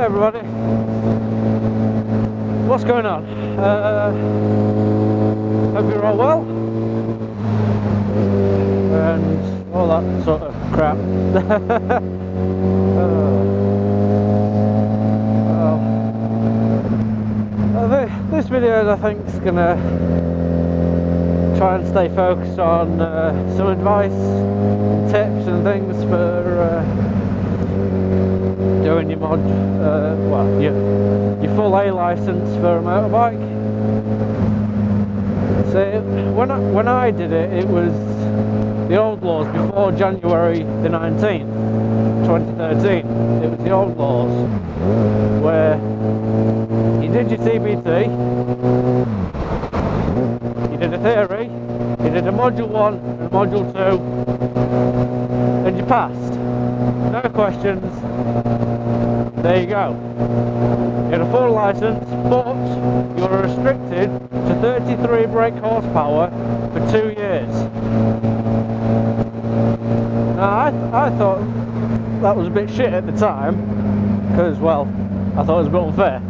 everybody, what's going on? Hope you're all well and all that sort of crap. This video I think is gonna try and stay focused on some advice, tips and things for doing your mod, well, your full A license for a motorbike. So when I did it, it was the old laws before January the 19th, 2013. It was the old laws where you did your CBT, you did a theory, you did a module 1 and a module 2, and you passed. No questions. There you go. You had a full license, but you were restricted to 33 brake horsepower for 2 years. Now I thought that was a bit shit at the time, because, well, I thought it was a bit unfair.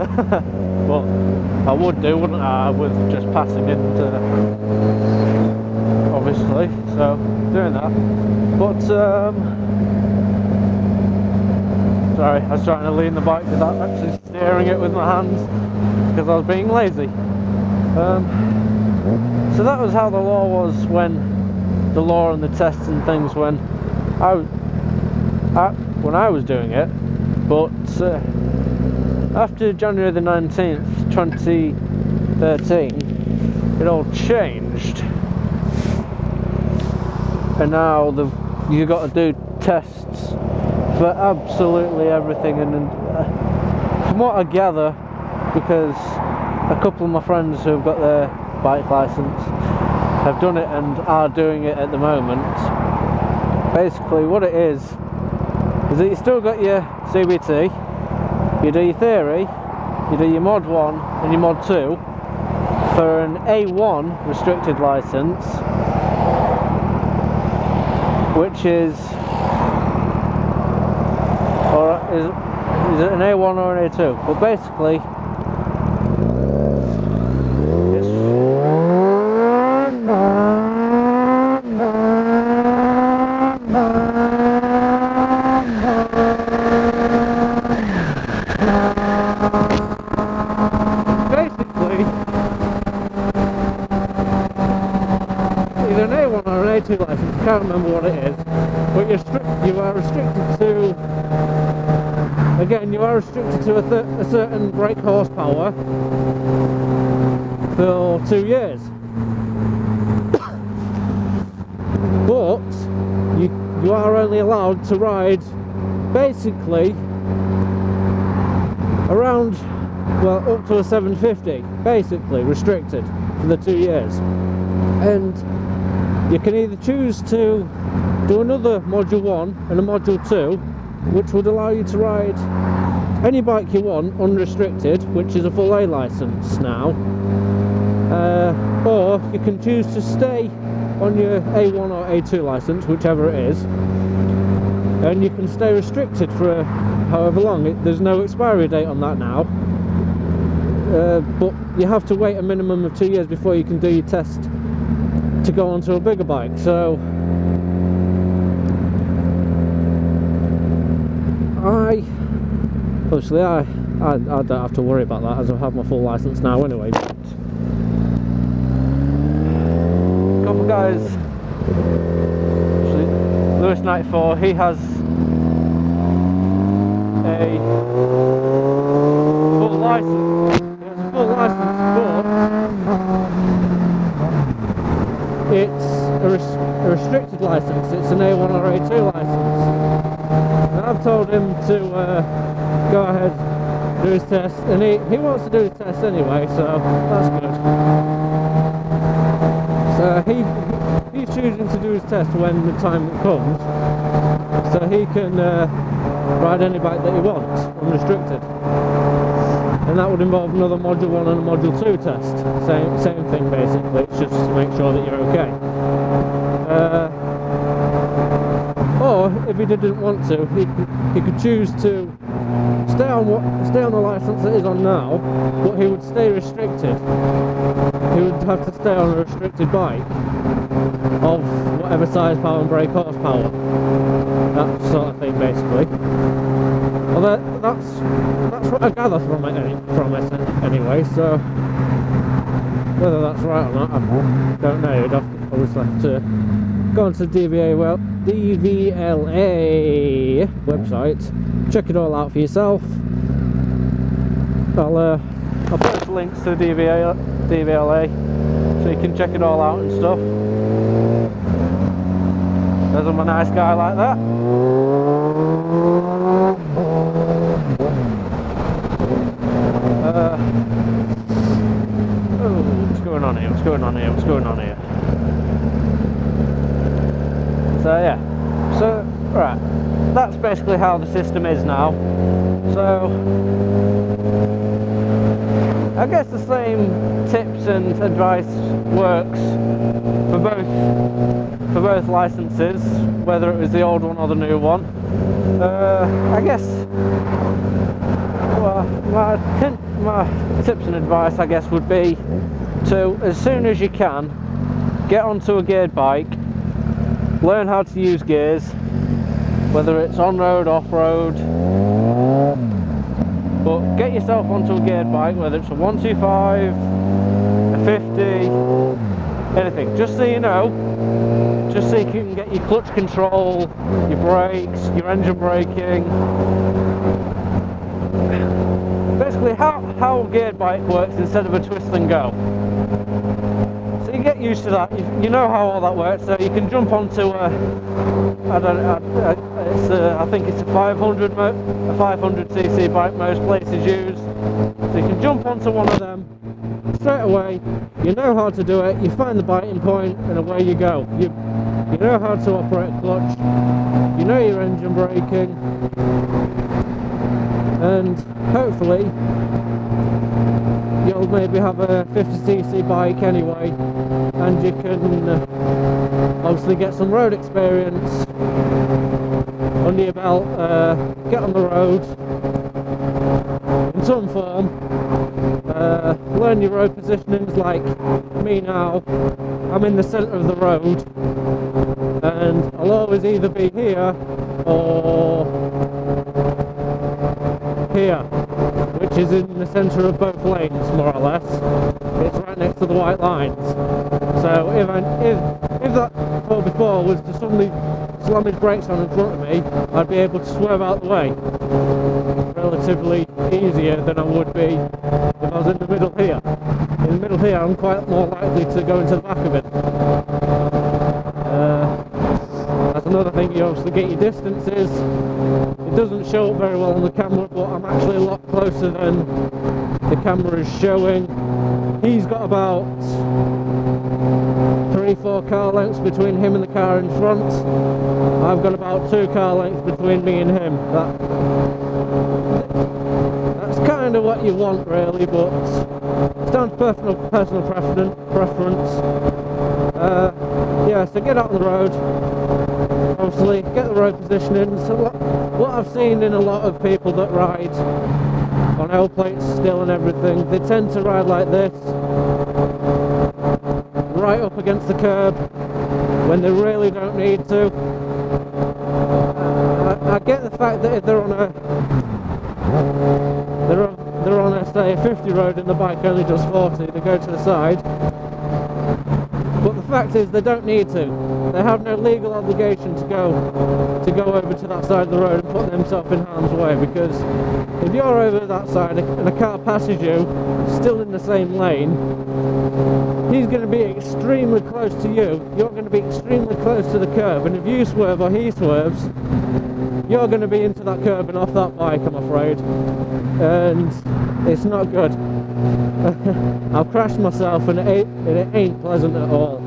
But I would do, wouldn't I, with just passing it, obviously, so doing that. But sorry, I was trying to lean the bike without actually steering it with my hands because I was being lazy. So that was how the law was, when the law and the tests and things when I was doing it. But after January the 19th, 2013, it all changed, and now you got to do tests for absolutely everything. And from what I gather, because a couple of my friends who've got their bike license have done it and are doing it at the moment, basically what it is that you still got your CBT, you do your theory, you do your mod 1 and your mod 2 for an A1 restricted license, which is, or is it an A1 or an A2? But basically it's either an A1 or an A2 license, I can't remember what it is, but you are restricted to, again, you are restricted to a certain brake horsepower for 2 years. But you are only allowed to ride basically around, well, up to a 750, basically restricted for the 2 years. And you can either choose to do another module 1 and a module 2, which would allow you to ride any bike you want unrestricted, which is a full A license now, or you can choose to stay on your A1 or A2 license, whichever it is, and you can stay restricted for however long. There's no expiry date on that now, but you have to wait a minimum of 2 years before you can do your test to go onto a bigger bike. So obviously I don't have to worry about that, as I have my full license now anyway. But a couple of guys, actually Lewis 94, he has a full license. He has a full license, but it's a restricted license. It's an A1 or A2 license. And I've told him to go ahead, do his test, and he wants to do his test anyway, so that's good. So he's choosing to do his test when the time comes, so he can ride any bike that he wants, unrestricted. And that would involve another module 1 and a module 2 test. Same thing basically, it's just to make sure that you're okay. Or if he didn't want to, he could choose to stay on the licence that he's on now, but he would stay restricted. He would have to stay on a restricted bike of whatever size, power and brake horsepower, that sort of thing, basically. Well, that's what I gather from it anyway. So whether that's right or not, I don't know. You'd obviously have to go onto the DVLA website, check it all out for yourself. I'll put links to the DVLA so you can check it all out and stuff. There's a nice guy like that. What's going on here? What's going on here? What's going on here? So yeah, so right, that's basically how the system is now. So I guess the same tips and advice works for both licenses, whether it was the old one or the new one. I guess, well, my tips and advice, I guess, would be to, as soon as you can, get onto a geared bike, learn how to use gears, whether it's on-road, off-road, but get yourself onto a geared bike, whether it's a 125, a 50, anything, just so you know, just so you can get your clutch control, your brakes, your engine braking. Basically how a geared bike works instead of a twist and go. So you get used to that, you know how all that works, so you can jump onto a, I think it's a 500cc bike most places use. So you can jump onto one of them straight away, you know how to do it, you find the biting point and away you go. You know how to operate a clutch, you know your engine braking, and hopefully you'll maybe have a 50cc bike anyway, and you can obviously get some road experience under your belt, get on the road in some form, learn your road positionings. Like me now, I'm in the centre of the road and I'll always either be here or here, which is in the centre of both lanes, more or less. It's right next to the white lines. So if that 4x4 was to suddenly slam his brakes on in front of me, I'd be able to swerve out the way relatively easier than I would be if I was in the middle here. In the middle here, I'm quite more likely to go into the back of it. That's another thing. You obviously get your distances. It doesn't show up very well on the camera, but I'm actually a lot closer than the camera is showing. He's got about 3-4 car lengths between him and the car in front. I've got about 2 car lengths between me and him. That's kind of what you want, really, but it's down to personal preference. Yeah, so get out on the road. Obviously, get the road positioning. So what I've seen in a lot of people that ride on L plates still and everything, they tend to ride like this, right up against the curb, when they really don't need to. I get the fact that if they're on a say a 50 road and the bike only does 40, they go to the side. But the fact is, they don't need to. They have no legal obligation to go over to that side of the road and put themselves in harm's way, because if you're over that side and a car passes you, still in the same lane, he's going to be extremely close to you, you're going to be extremely close to the curb, and if you swerve or he swerves, you're going to be into that curb and off that bike, I'm afraid, and it's not good. I've crashed myself and it ain't pleasant at all.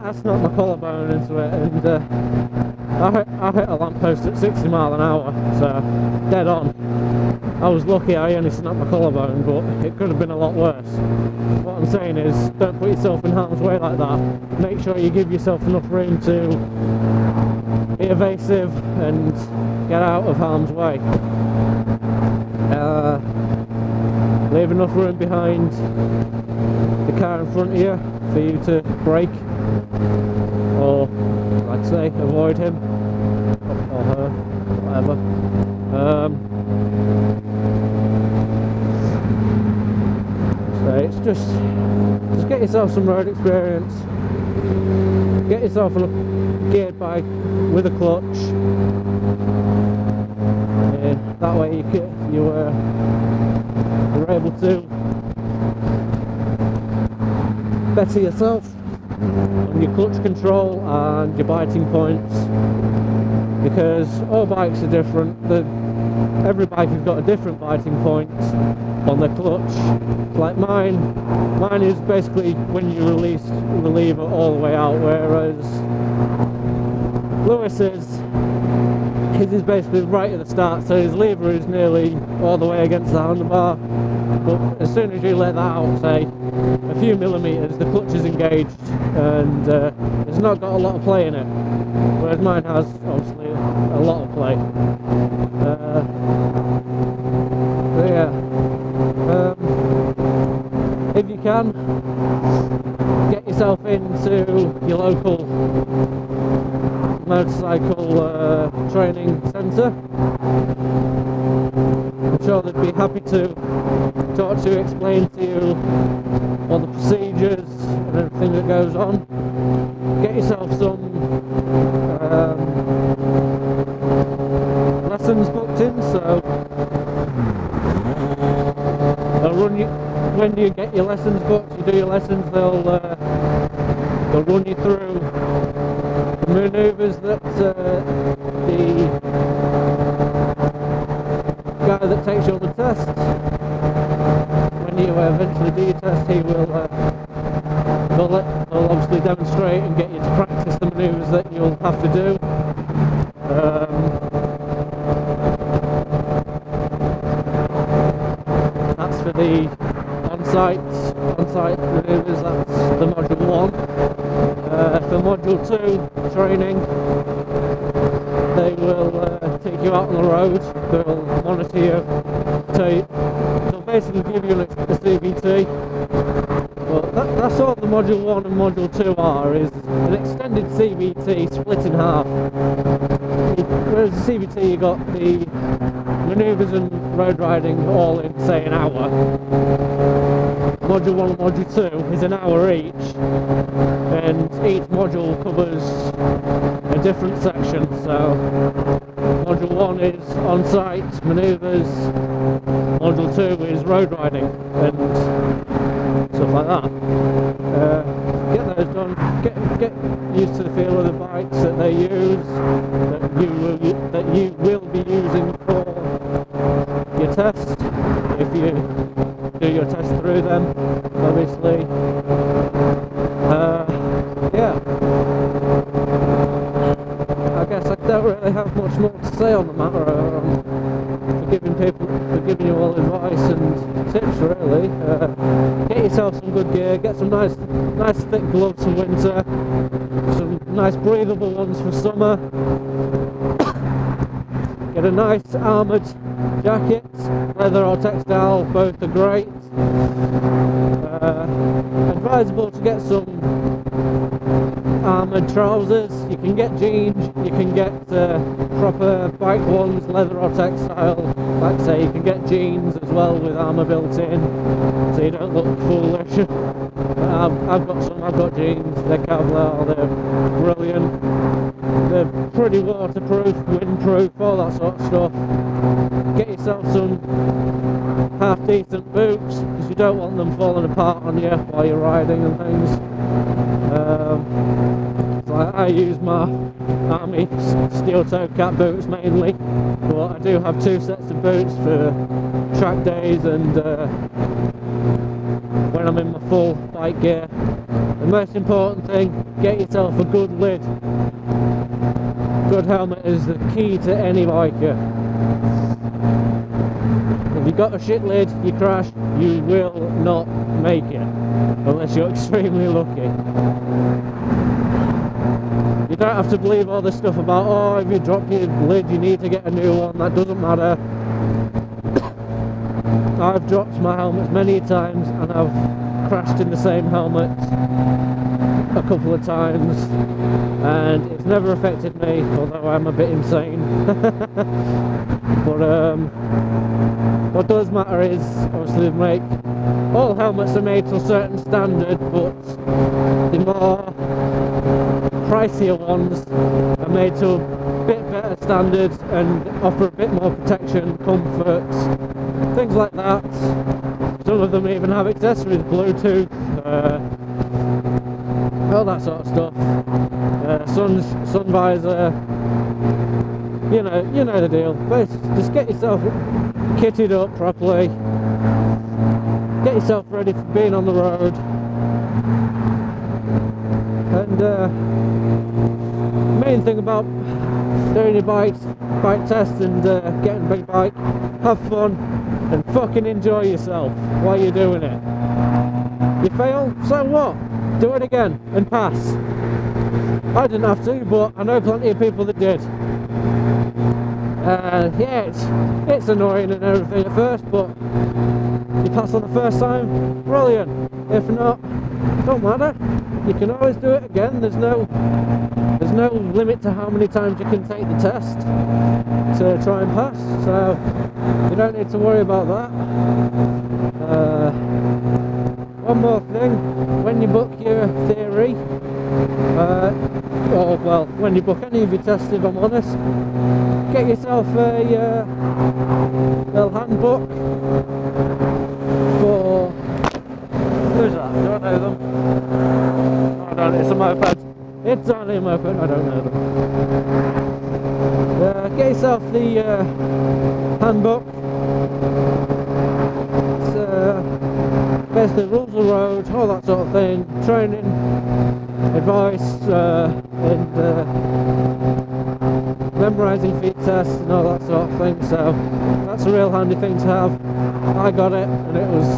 That's not my collarbone into it, and I hit a lamppost at 60 miles an hour, so dead on. I was lucky I only snapped my collarbone, but it could have been a lot worse. What I'm saying is, don't put yourself in harm's way like that. Make sure you give yourself enough room to evasive and get out of harm's way. Leave enough room behind the car in front of you for you to brake, or I'd say avoid him or her, whatever. So it's just get yourself some road experience, get yourself on a geared bike with a clutch, and that way you're able to better yourself on your clutch control and your biting points, because all bikes are different. Every bike has got a different biting point on the clutch. Like mine is basically when you release the lever all the way out, whereas Lewis's his is basically right at the start, so his lever is nearly all the way against the handlebar, but as soon as you let that out, say a few millimeters, the clutch is engaged and it's not got a lot of play in it, whereas mine has obviously a lot of play. So yeah, if you can, get yourself into your local motorcycle training centre. I'm sure they'd be happy to talk to you, explain to you all the procedures and everything that goes on. Get yourself some lessons booked in, so they'll run you when you get your lessons booked. You do your lessons, they'll run you through the manoeuvres that the guy that takes you on the test. When you eventually do your test, he will they'll obviously demonstrate and get you to practice the manoeuvres that you'll have to do. That's for the on-site manoeuvres. That's the module 1. For module 2 training, they will take you out on the road. They'll monitor you. They'll basically give you a CVT. But that's all the module 1 and module 2 are, is an extended CVT split in half. Whereas the CVT, you got the manoeuvres and road riding all in, say, an hour. Module 1 and module 2 is an hour each, and each module covers a different section. So module 1 is on-site manoeuvres, module 2 is road riding and stuff like that. Get those done, get used to the feel of the bikes that they use, that you will be using for your test, if you do your test through them, obviously. Yeah, I guess I don't really have much more to say on the matter. For giving you all advice and tips, really. Get yourself some good gear, get some nice thick gloves for winter, some nice breathable ones for summer. Get a nice armoured jacket, leather or textile, both are great. Advisable to get some armoured trousers. You can get jeans, you can get proper bike ones, leather or textile. Like I say, you can get jeans as well with armour built in, so you don't look foolish. I've got jeans, they're Kevlar, they're brilliant. They're pretty waterproof, windproof, all that sort of stuff. Get yourself some half decent boots, because you don't want them falling apart on you while you're riding and things. So I use my army steel toe cap boots mainly, but I do have 2 sets of boots for track days and when I'm in my full bike gear. The most important thing, get yourself a good lid. Good helmet is the key to any biker. If you've got a shit lid, you crash, you will not make it, unless you're extremely lucky. You don't have to believe all this stuff about, oh, if you drop your lid you need to get a new one. That doesn't matter. I've dropped my helmets many times and I've crashed in the same helmet a couple of times, and it's never affected me, although I'm a bit insane. But what does matter is, obviously, all helmets are made to a certain standard, but the more pricier ones are made to a bit better standards and offer a bit more protection, comfort, things like that. Some of them even have accessories, Bluetooth, all that sort of stuff. Sun visor, you know the deal. Basically, just get yourself kitted up properly, get yourself ready for being on the road, and main thing about doing your bike test and getting a big bike, have fun and fucking enjoy yourself while you're doing it. You fail, so what? Do it again and pass. I didn't have to, but I know plenty of people that did. Yeah, it's annoying and everything at first, but you pass on the first time, brilliant. If not, don't matter. You can always do it again. There's no limit to how many times you can take the test to try and pass, so you don't need to worry about that. One more thing, when you book your theory, or well, when you book any of your tests, if I'm honest, get yourself a little handbook for, who's that? Do I know them? Oh, I don't know, it's a moped. It's only a moped, I don't know them. Get yourself the handbook. It's basically rules of the road, all that sort of thing, training, advice, and memorising feet tests and all that sort of thing, so that's a real handy thing to have. I got it and it was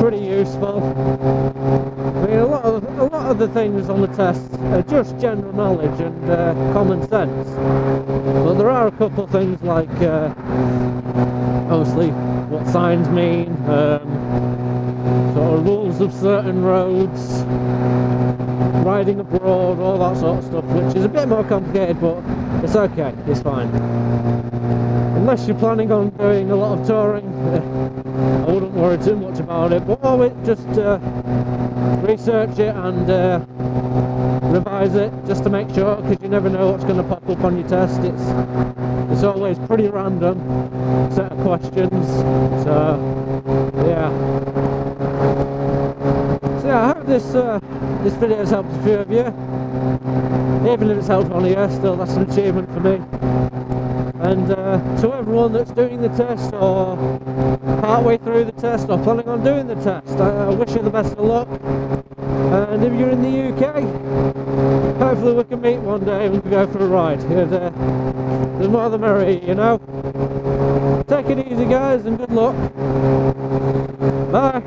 pretty useful. I mean, a lot of the things on the test are just general knowledge and common sense, but there are a couple of things like obviously what signs mean, sort of rules of certain roads, riding abroad, all that sort of stuff, which is a bit more complicated, but it's okay, it's fine. Unless you're planning on doing a lot of touring, I wouldn't worry too much about it, but always just research it and revise it just to make sure, because you never know what's going to pop up on your test. It's always pretty random set of questions, so yeah. So yeah, I hope this video has helped a few of you. Even if it's helped one of you, still that's an achievement for me. And to everyone that's doing the test or partway through the test or planning on doing the test, I wish you the best of luck. And if you're in the UK, hopefully we can meet one day and we can go for a ride. There's more the merrier, you know. Take it easy guys and good luck. Bye.